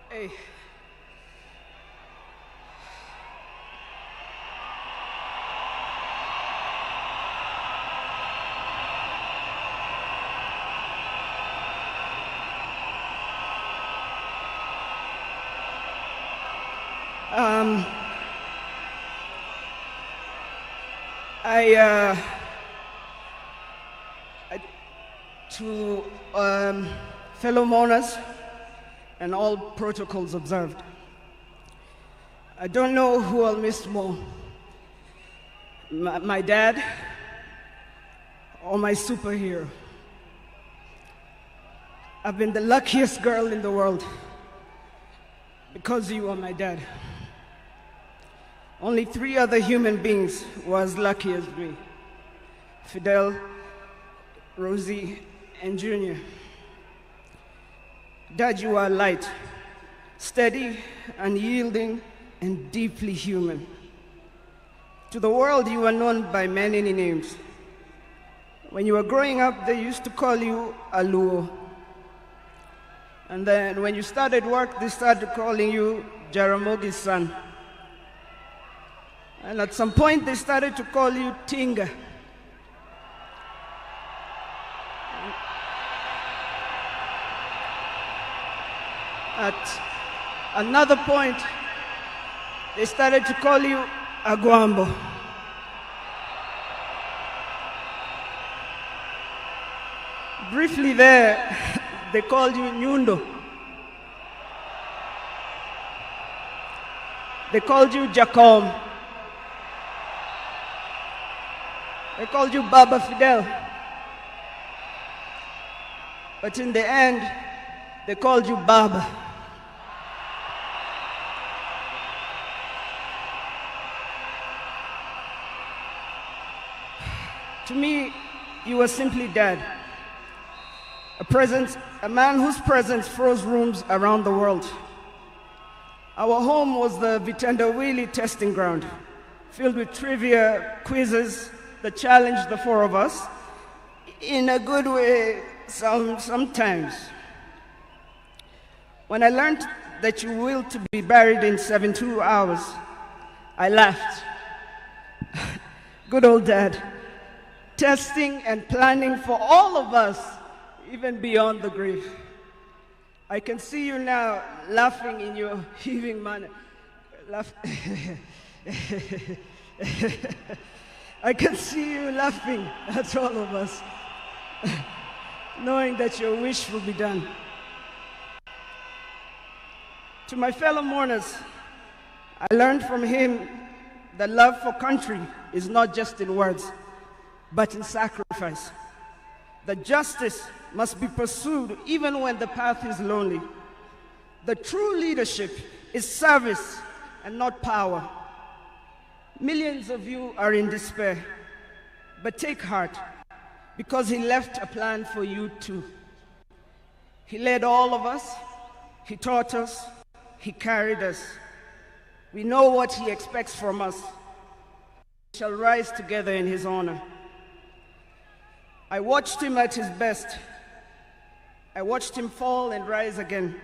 Hey. Um, I, uh, I, to fellow mourners and all protocols observed, I don't know who I'll miss more, my dad or my superhero. I've been the luckiest girl in the world because you are my dad. Only 3 other human beings were as lucky as me: Fidel, Rosie, and Junior. Dad, you are light, steady, unyielding, and deeply human. To the world, you are known by many names. When you were growing up, they used to call you Aluo. And then when you started work, they started calling you Jaramogi's son. And at some point, they started to call you Tinga. At another point, they started to call you Aguambo. Briefly there, they called you Nyundo. They called you Jacom. They called you Baba Fidel. But in the end, they called you Baba. To me, you were simply Dad. A man whose presence froze rooms around the world. Our home was the Vitendawili testing ground, filled with trivia, quizzes that challenged the 4 of us, in a good way sometimes. When I learned that you willed to be buried in 72 hours, I laughed. Good old Dad, testing and planning for all of us, even beyond the grave. I can see you now laughing in your heaving manner. I can see you laughing at all of us, knowing that your wish will be done. To my fellow mourners, I learned from him that love for country is not just in words, but in sacrifice. That justice must be pursued even when the path is lonely. The true leadership is service and not power. Millions of you are in despair, but take heart, because he left a plan for you too. He led all of us, he taught us, he carried us. We know what he expects from us. We shall rise together in his honor. I watched him at his best. I watched him fall and rise again,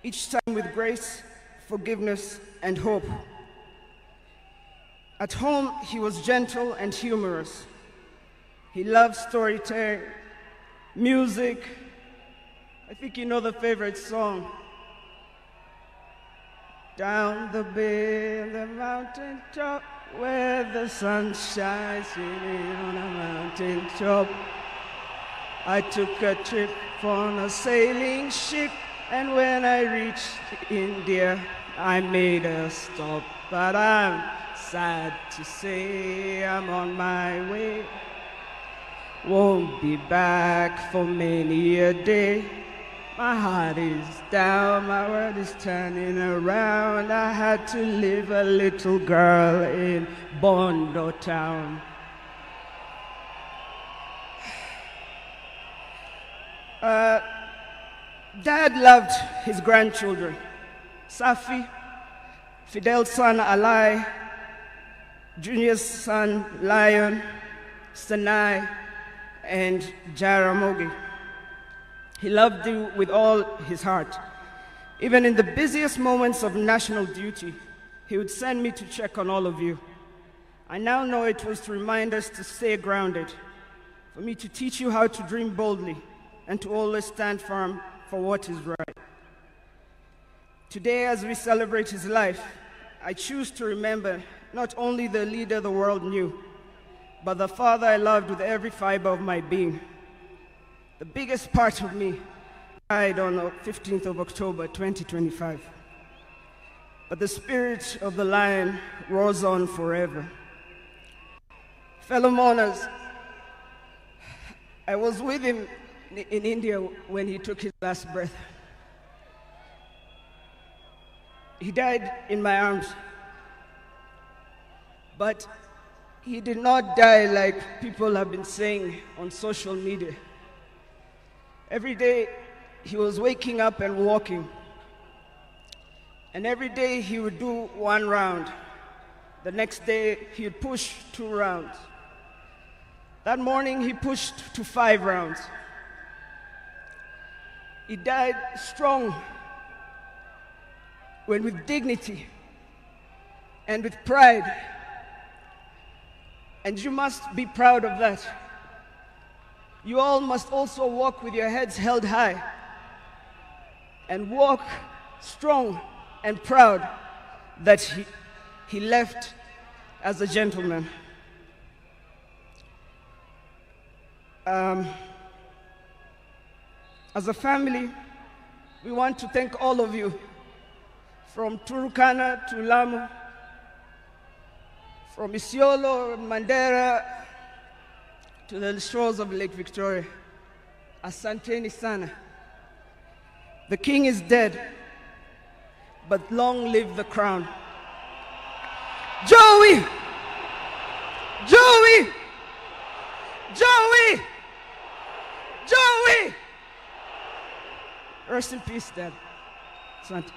each time with grace, forgiveness, and hope. At home, he was gentle and humorous. He loved storytelling, music. I think you know the favorite song. Down the bay, the mountain top, where the sun shines on a mountain top. I took a trip on a sailing ship, and when I reached India, I made a stop. But I'm sad to say I'm on my way. Won't be back for many a day. My heart is down, my world is turning around. I had to leave a little girl in Bondo town. Dad loved his grandchildren. Safi, Fidel's son Alai, Junior's son Lion, Sanai, and Jaramogi. He loved you with all his heart. Even in the busiest moments of national duty, he would send me to check on all of you. I now know it was to remind us to stay grounded, for me to teach you how to dream boldly, and to always stand firm for what is right. Today, as we celebrate his life, I choose to remember not only the leader the world knew, but the father I loved with every fiber of my being. The biggest part of me died on the 15th of October, 2025. But the spirit of the lion roars on forever. Fellow mourners, I was with him in India when he took his last breath. He died in my arms. But he did not die like people have been saying on social media. Every day he was waking up and walking. And every day he would do 1 round. The next day he would push 2 rounds. That morning he pushed to 5 rounds. He died strong, when with dignity and with pride. And you must be proud of that. You all must also walk with your heads held high and walk strong and proud that he left as a gentleman. As a family, we want to thank all of you, from Turkana to Lamu, from Isiolo, Mandera, to the shores of Lake Victoria. Asanteni sana. The king is dead, but long live the crown. Joey! Joey! Joey! Joey! Rest in peace, Dad. Asante.